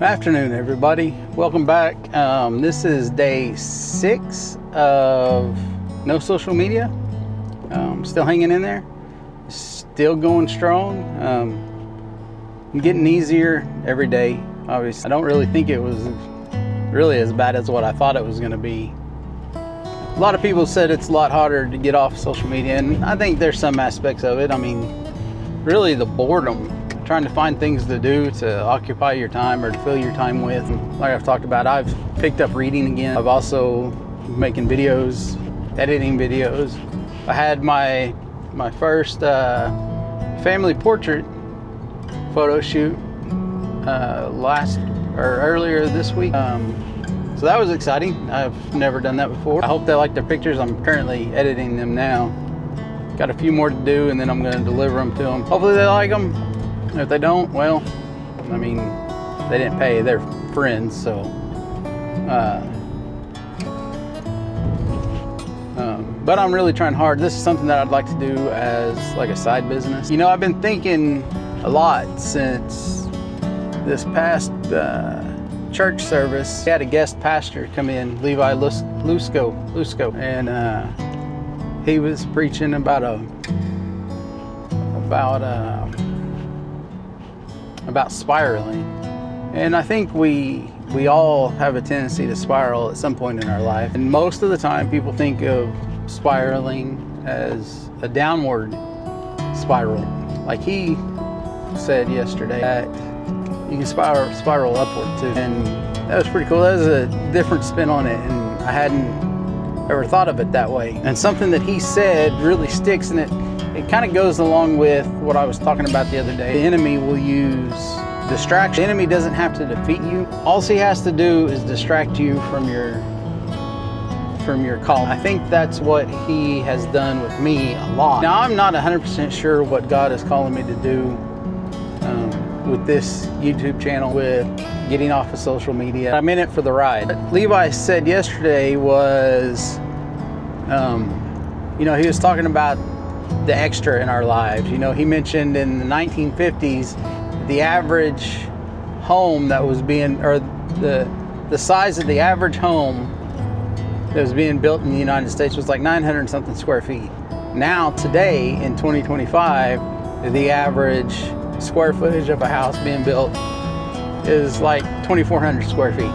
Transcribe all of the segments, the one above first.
Afternoon, everybody. Welcome back. This is day 6 of no social media. Still hanging in there, still going strong. Getting easier every day. Obviously, I don't really think it was really as bad as what I thought it was going to be. A lot of people said it's a lot harder to get off social media, and I think there's some aspects of it. I mean, really the boredom. Trying to find things to do to occupy your time or to fill your time with. Like I've talked about, I've picked up reading again. I've also making videos, editing videos. I had my first family portrait photo shoot earlier this week. So that was exciting. I've never done that before. I hope they like their pictures. I'm currently editing them now. Got a few more to do, and then I'm going to deliver them to them. Hopefully they like them. If they don't, well, I mean, they didn't pay, they're friends, so. But I'm really trying hard. This is something that I'd like to do as like a side business. You know, I've been thinking a lot since this past church service. We had a guest pastor come in, Levi Lusco, and he was preaching about spiraling. And I think we all have a tendency to spiral at some point in our life. And most of the time people think of spiraling as a downward spiral. Like he said yesterday that you can spiral upward too. And that was pretty cool. That was a different spin on it, and I hadn't ever thought of it that way. And something that he said really sticks, and it kind of goes along with what I was talking about the other day. The enemy will use distraction. The enemy doesn't have to defeat you. All he has to do is distract you from your call. I think that's what he has done with me a lot. Now, I'm not 100% sure what God is calling me to do with this YouTube channel, with getting off of social media. I'm in it for the ride. What Levi said yesterday was, he was talking about the extra in our lives. You know, he mentioned in the 1950s, the average home that was being, or the size of the average home that was being built in the United States was like 900 something square feet. Now, today in 2025, the average square footage of a house being built is like 2,400 square feet.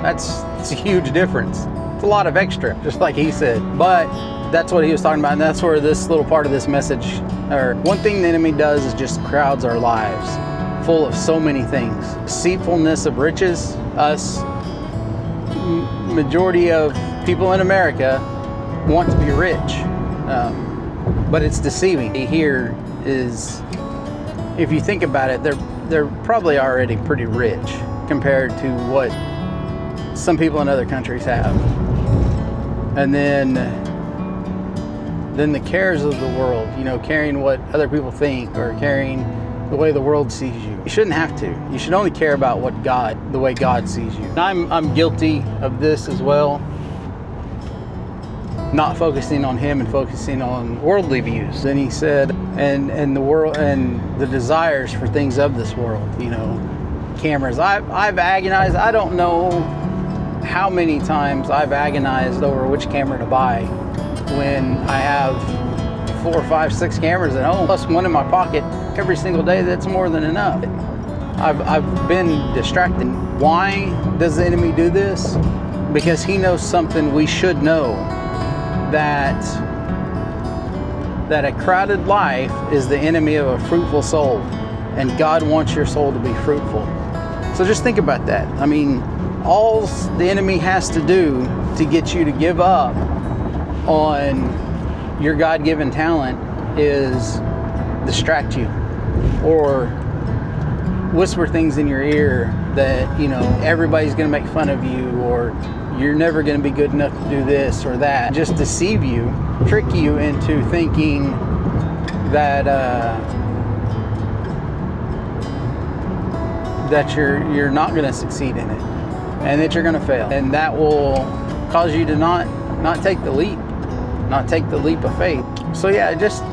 It's a huge difference. It's a lot of extra, just like he said. But that's what he was talking about, and that's where this little part of this message, or one thing the enemy does is just crowds our lives full of so many things. Deceitfulness of riches. Majority of people in America want to be rich, but it's deceiving. Here is, if you think about it, they're probably already pretty rich compared to what some people in other countries have. And then the cares of the world, caring what other people think or caring the way the world sees you. You shouldn't have to. You should only care about the way God sees you. And I'm guilty of this as well. Not focusing on him and focusing on worldly views. Then he said, and the world and the desires for things of this world, cameras. I've agonized. I don't know how many times I've agonized over which camera to buy, when I have 4, 5, 6 cameras at home, plus one in my pocket every single day. That's more than enough. I've been distracted. Why does the enemy do this? Because he knows something we should know, that a crowded life is the enemy of a fruitful soul, and God wants your soul to be fruitful. So just think about that. I mean, all the enemy has to do to get you to give up on your God-given talent is distract you, or whisper things in your ear that, everybody's going to make fun of you, or you're never going to be good enough to do this or that. Just deceive you, trick you into thinking that that you're not going to succeed in it, and that you're going to fail, and that will cause you to not take the leap. Not take the leap of faith. So yeah, just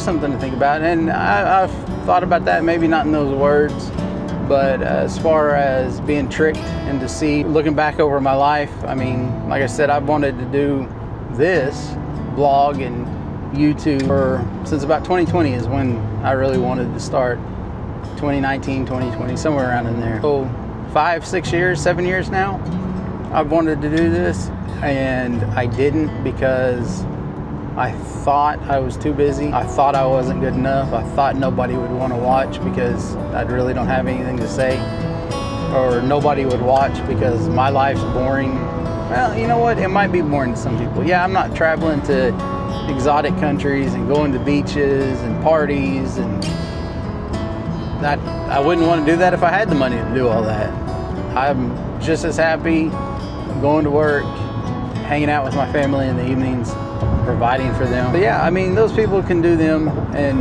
something to think about. And I've thought about that, maybe not in those words, But as far as being tricked into looking back over my life, I mean, like I said, I've wanted to do this blog and YouTube since about 2020 is when I really wanted to start. 2019, 2020, somewhere around in there. So 5, 6 years, 7 years now, I've wanted to do this, and I didn't because I thought I was too busy. I thought I wasn't good enough. I thought nobody would want to watch because I really don't have anything to say, or nobody would watch because my life's boring. Well, you know what? It might be boring to some people. Yeah, I'm not traveling to exotic countries and going to beaches and parties, and I wouldn't want to do that if I had the money to do all that. I'm just as happy going to work, hanging out with my family in the evenings, providing for them. But yeah, I mean, those people can do them and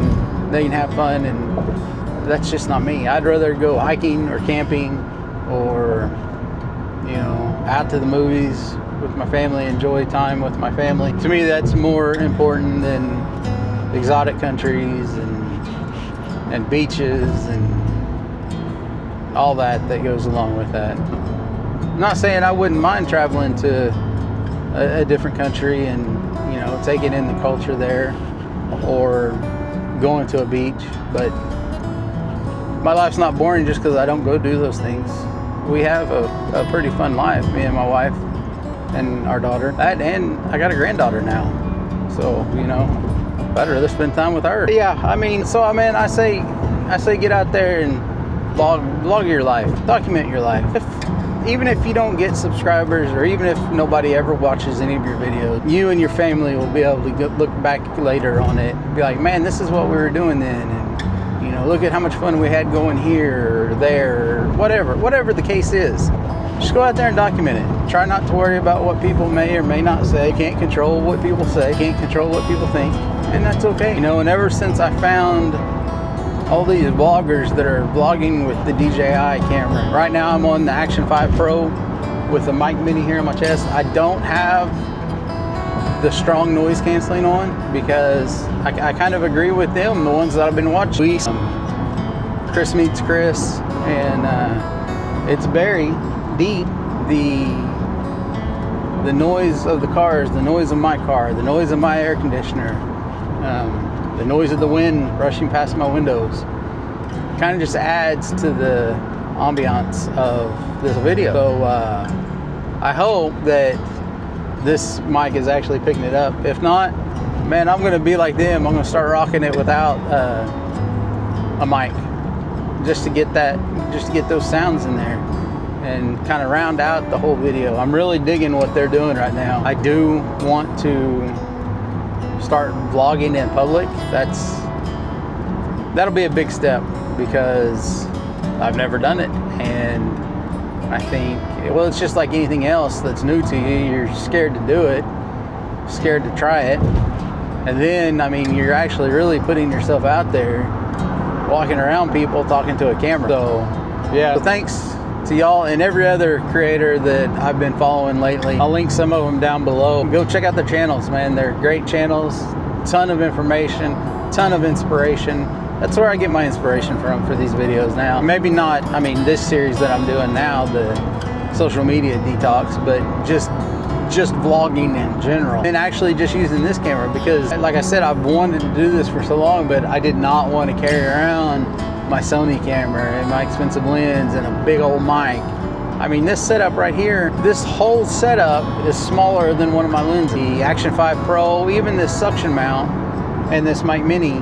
they can have fun, and that's just not me. I'd rather go hiking or camping or, you know, out to the movies with my family, enjoy time with my family. To me, that's more important than exotic countries and beaches and all that goes along with that. I'm not saying I wouldn't mind traveling to a different country and, you know, taking in the culture there or going to a beach, but my life's not boring just because I don't go do those things. We have a pretty fun life, me and my wife and our daughter. And I got a granddaughter now, so, you know, I'd rather spend time with her. But yeah, I mean, I say get out there and vlog your life, document your life. Even if you don't get subscribers, or even if nobody ever watches any of your videos, you and your family will be able to look back later on it and be like, man, this is what we were doing then, and, you know, look at how much fun we had going here or there, or whatever the case is. Just go out there and document it. Try not to worry about what people may or may not say. Can't control what people say, can't control what people think, and that's okay. You know, and ever since I found all these vloggers that are vlogging with the DJI camera. Right now I'm on the Action 5 Pro with the mic mini here on my chest. I don't have the strong noise canceling on because I kind of agree with them, the ones that I've been watching. Chris Meets Chris and It's Barry D. The noise of the cars, the noise of my car, the noise of my air conditioner, the noise of the wind rushing past my windows kind of just adds to the ambiance of this video. So I hope that this mic is actually picking it up. If not, man, I'm gonna be like them. I'm gonna start rocking it without a mic, just to get those sounds in there and kind of round out the whole video. I'm really digging what they're doing right now. I do want to start vlogging in public. That'll be a big step because I've never done it, and I think, well, it's just like anything else that's new to you. You're scared to do it, scared to try it, and then, I mean, you're actually really putting yourself out there, walking around people, talking to a camera. So yeah, so thanks to y'all and every other creator that I've been following lately. I'll link some of them down below. Go check out their channels, man. They're great channels, ton of information, ton of inspiration. That's where I get my inspiration from for these videos now. Maybe not, I mean, this series that I'm doing now, the social media detox, but just vlogging in general. And actually just using this camera because, like I said, I've wanted to do this for so long, but I did not want to carry around my Sony camera and my expensive lens and a big old mic. I mean, this setup right here, this whole setup is smaller than one of my lenses. The Action 5 Pro, even this suction mount and this mic mini,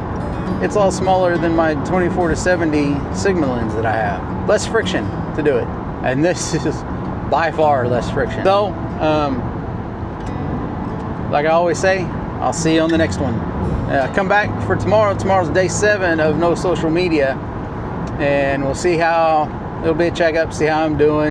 it's all smaller than my 24-70 Sigma lens that I have. Less friction to do it. And this is by far less friction. So, like I always say, I'll see you on the next one. Come back for tomorrow. Tomorrow's day 7 of no social media. And we'll see how, it'll be a checkup, see how I'm doing.